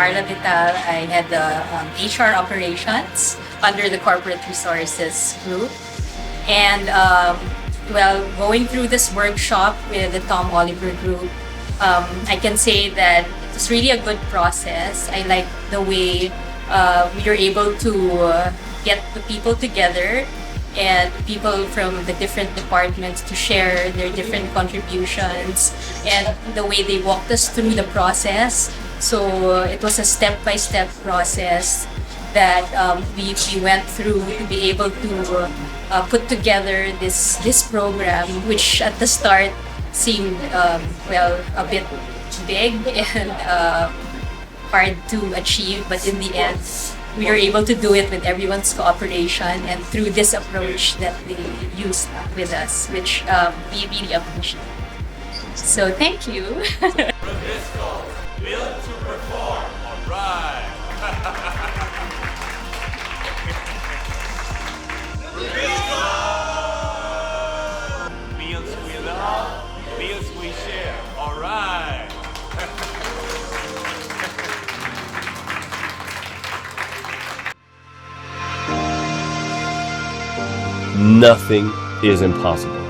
Marla Vital. I head the HR operations under the Corporate Resources Group. And well, going through this workshop with the Tom Oliver Group, I can say that it was really a good process. I like the way we were able to get the people together and people from the different departments to share their different contributions and the way they walked us through the process. So it was a step-by-step process that we went through to be able to put together this program, which at the start seemed well, a bit big and hard to achieve, but in the end we were able to do it with everyone's cooperation and through this approach that they used with us, which we really appreciate. So thank you. Rebisco, built to perform. All right. Rebisco! Meals we love, meals we share. All right. Nothing is impossible.